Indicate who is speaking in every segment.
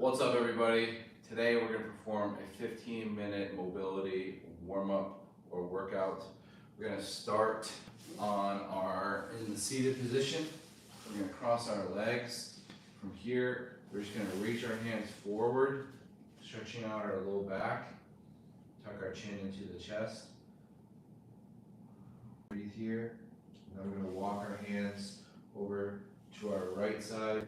Speaker 1: What's up, everybody? Today we're going to perform a 15-minute mobility warm-up or workout. We're going to start in the seated position. We're going to cross our legs. From here, we're just going to reach our hands forward, stretching out our low back, tuck our chin into the chest. Breathe here. Then we're going to walk our hands over to our right side.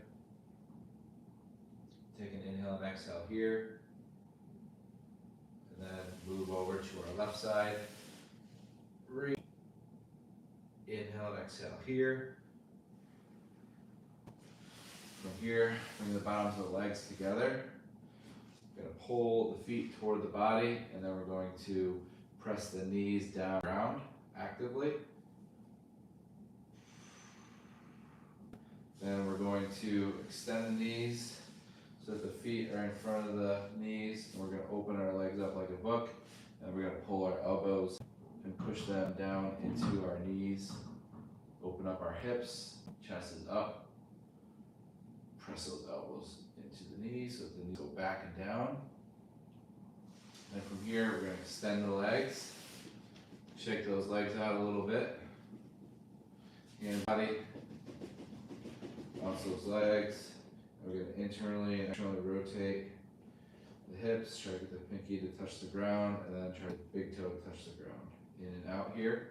Speaker 1: Take an inhale and exhale here, and then move over to our left side. Inhale and exhale here. From here, bring the bottoms of the legs together. We're going to pull the feet toward the body, and then we're going to press the knees down around actively. Then we're going to extend the knees so that the feet are in front of the knees, and we're going to open our legs up like a book, and we're going to pull our elbows and push them down into our knees. Open up our hips, chest is up. Press those elbows into the knees so that the knees go back and down. And from here, we're going to extend the legs. Shake those legs out a little bit. Hand body, bounce those legs. We're going to internally and externally rotate the hips, try to get the pinky to touch the ground, and then try the big toe to touch the ground. In and out here.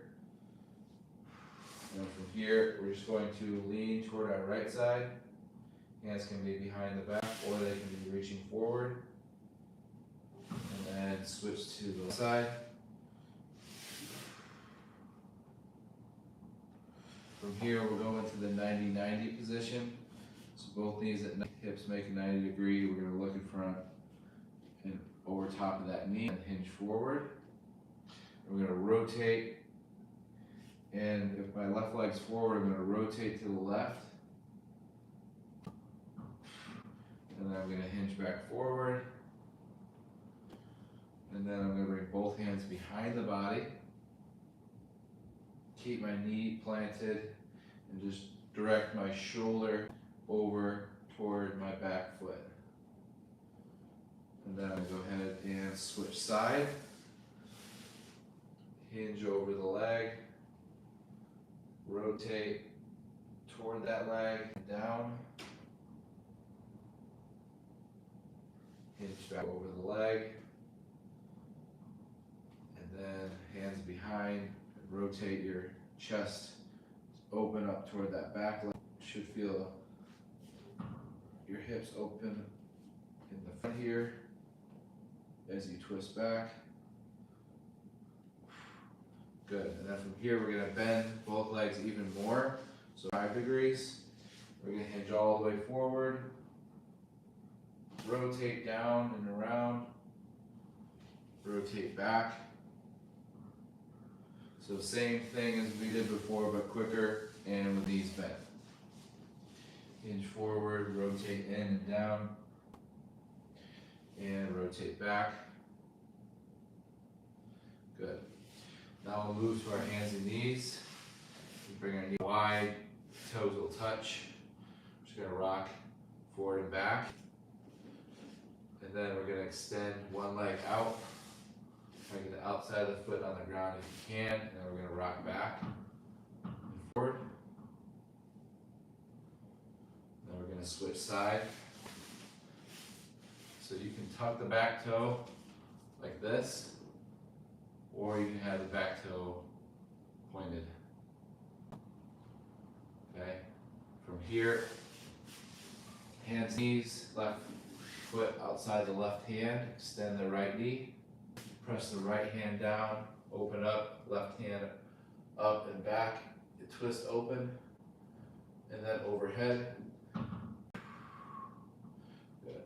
Speaker 1: And from here, we're just going to lean toward our right side. Hands can be behind the back, or they can be reaching forward. And then switch to the side. From here, we'll go into the 90-90 position. So both knees at hips make a 90 degree. We're going to look in front and over top of that knee and hinge forward. We're going to rotate, and if my left leg's forward, I'm going to rotate to the left. And then I'm going to hinge back forward. And then I'm going to bring both hands behind the body. Keep my knee planted and just direct my shoulder over toward my back foot. And then I'm going to go ahead and switch side. Hinge over the leg. Rotate toward that leg, down. Hinge back over the leg. And then hands behind. Rotate your chest. Open up toward that back leg. Should feel your hips open in the front here as you twist back. Good. And then from here, we're going to bend both legs even more. So 5 degrees. We're going to hinge all the way forward. Rotate down and around. Rotate back. So same thing as we did before, but quicker and with knees bent. Hinge forward, rotate in and down, and rotate back. Good. Now we'll move to our hands and knees. We bring our knee wide, toes will touch. We're just going to rock forward and back. And then we're going to extend one leg out. Try to get the outside of the foot on the ground if you can, and then we're going to rock back and forward. Then we're going to switch side. So you can tuck the back toe like this, or you can have the back toe pointed. Okay. From here, hands, knees, left foot outside the left hand, extend the right knee. Press the right hand down, open up, left hand up and back, twist open, and then overhead. Good.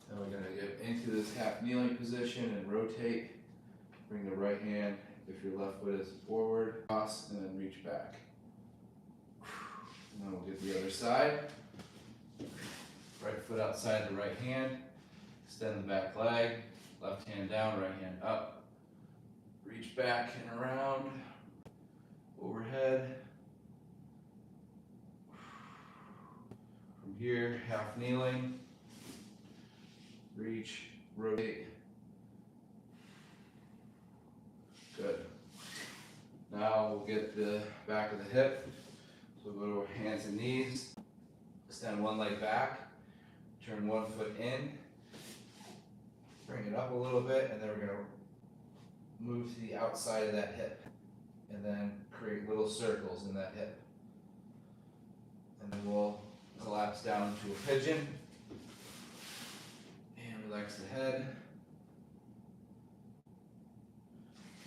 Speaker 1: Then we're going to get into this half kneeling position and rotate. Bring the right hand, if your left foot is forward, cross, and then reach back. And then we'll get the other side. Right foot outside the right hand, extend the back leg. Left hand down, right hand up. Reach back and around. Overhead. From here, half kneeling. reach, rotate. Good. Now we'll get the back of the hip. So we'll go to hands and knees, extend one leg back, turn one foot in, bring it up a little bit, and then we're gonna move to the outside of that hip, and then create little circles in that hip. And then we'll collapse down into a pigeon, and relax the head,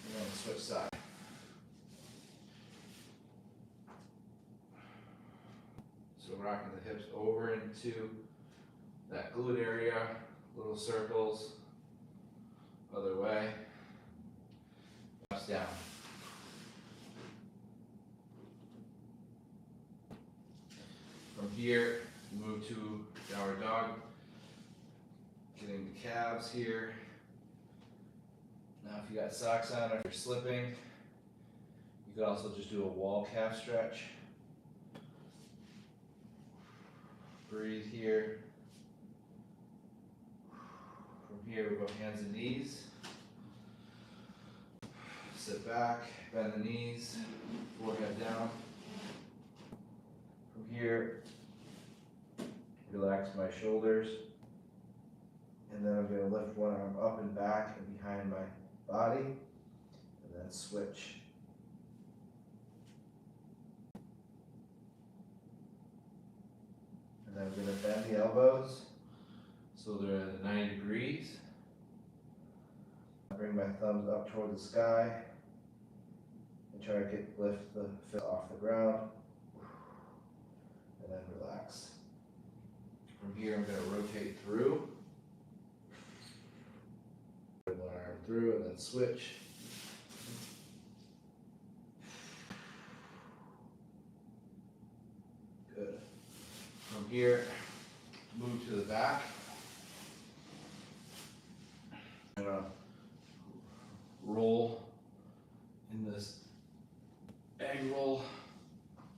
Speaker 1: and then switch side. So rocking the hips over into that glute area, little circles, other way, collapse down. From here, move to downward dog, getting the calves here. Now if you got socks on or if you're slipping, you could also just do a wall calf stretch. Breathe here. From here we go hands and knees. Sit back, bend the knees, forehead down. From here, relax my shoulders. And then I'm going to lift one arm up and back and behind my body. And then switch. And then I'm going to bend the elbows so they're at 90 degrees. I bring my thumbs up toward the sky and try to lift the foot off the ground. And then relax. From here, I'm going to rotate through. One arm through and then switch. Good. From here, move to the back. I'm going to roll in this egg roll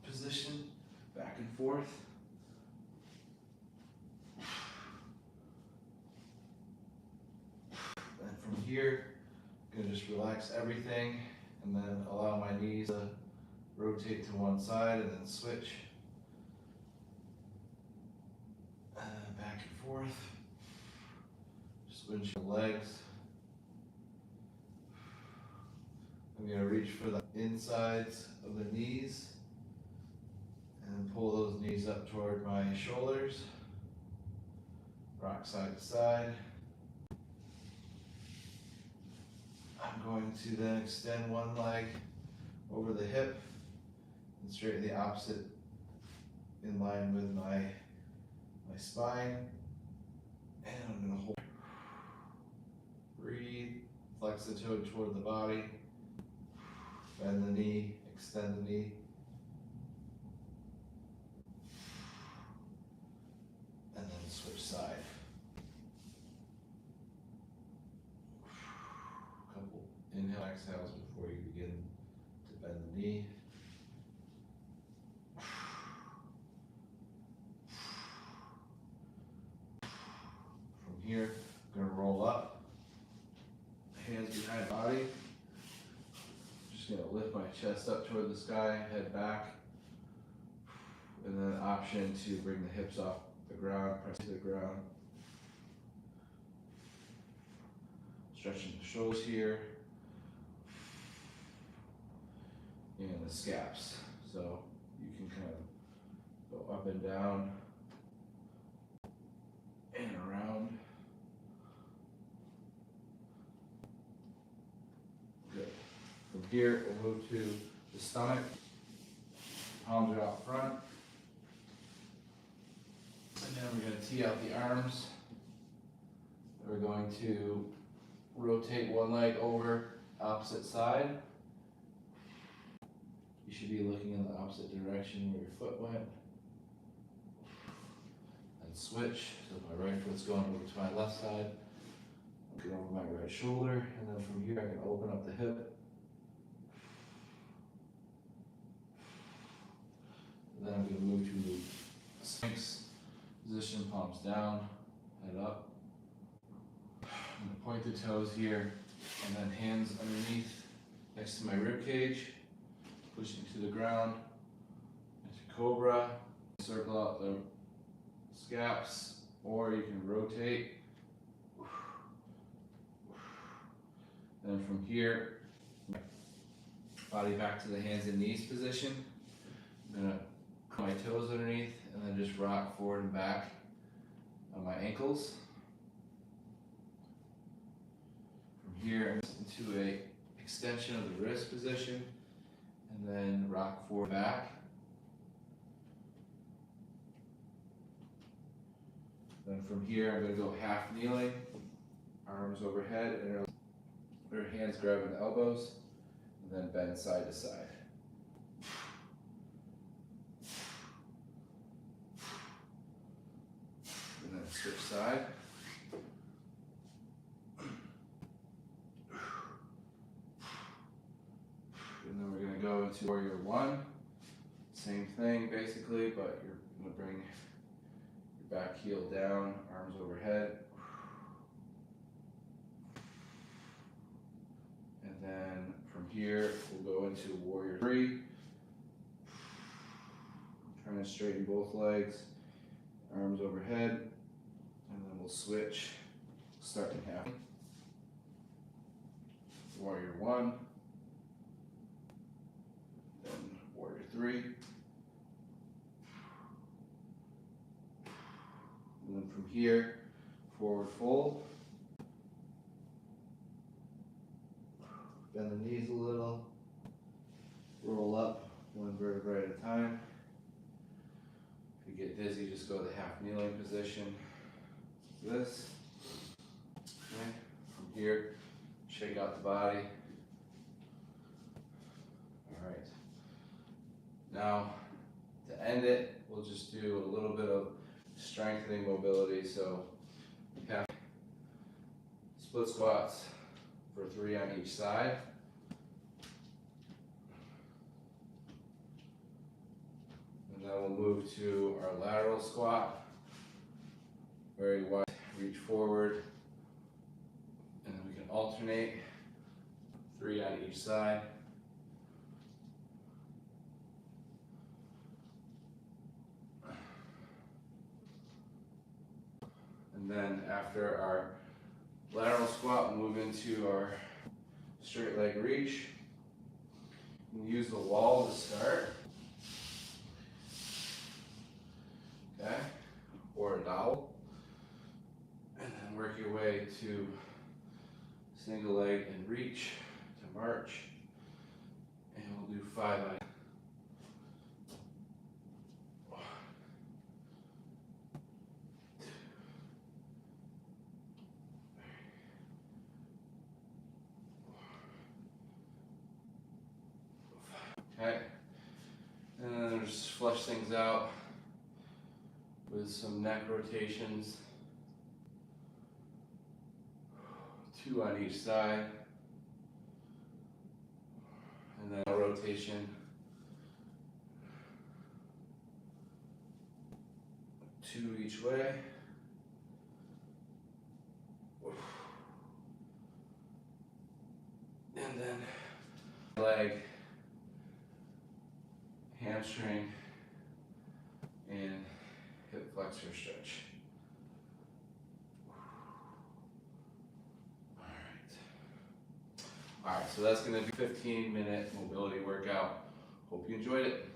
Speaker 1: position, back and forth. And from here, I'm going to just relax everything and then allow my knees to rotate to one side and then switch. Back and forth. Switch the legs. I'm going to reach for the insides of the knees and pull those knees up toward my shoulders. Rock side to side. I'm going to then extend one leg over the hip and straighten the opposite in line with my spine. And I'm going to hold. Breathe. Flex the toe toward the body. Bend the knee. Extend the knee. And then switch side. Couple inhale, exhales before you begin to bend the knee. From here, I'm going to roll up. Hands behind the body. Just going to lift my chest up toward the sky, head back. And then option to bring the hips off the ground, press to the ground. Stretching the shoulders here. And the scaps. So you can kind of go up and down and around. Good. From here, we'll move to the stomach. Palms are out front. And then we're going to tee out the arms. We're going to rotate one leg over, opposite side. You should be looking in the opposite direction where your foot went. And switch. So my right foot's going over to my left side. Get over my right shoulder. And then from here I can open up the hip. And then I'm going to move to the Sphinx position, palms down, head up. pointed toes here, and then hands underneath next to my rib cage, pushing to the ground into cobra. Circle out the scaps, or you can rotate. And from here, body back to the hands and knees position. I'm gonna put my toes underneath and then just rock forward and back on my ankles. From here into a extension of the wrist position, and then rock forward back. Then from here, I'm gonna go half kneeling, arms overhead, and your hands grabbing the elbows, and then bend side to side. And then switch side. And then we're gonna go into warrior one. Same thing basically, but you're gonna bring your back heel down, arms overhead. And then from here, we'll go into warrior three. Trying to straighten both legs, arms overhead, and then we'll switch, start in half. Warrior one, then warrior three. And then from here, forward fold. Bend the knees a little. Roll up one vertebrae at a time. If you get dizzy, just go to half kneeling position. This. Okay. From here, shake out the body. All right. Now, to end it, we'll just do a little bit of strengthening mobility. So, half split squats for 3 on each side. And then we'll move to our lateral squat. Very wide, reach forward. And then we can alternate 3 on each side. And then after our lateral squat, we'll move into our straight leg reach. You can use the wall to start. Okay, or a dowel. And then work your way to single leg and reach to march. And we'll do 5 on. Okay, and then just flush things out with some neck rotations, 2 on each side, and then a rotation, 2 each way. And then leg, hamstring, and hip flexor stretch. All right, so that's gonna be a 15-minute mobility workout. Hope you enjoyed it.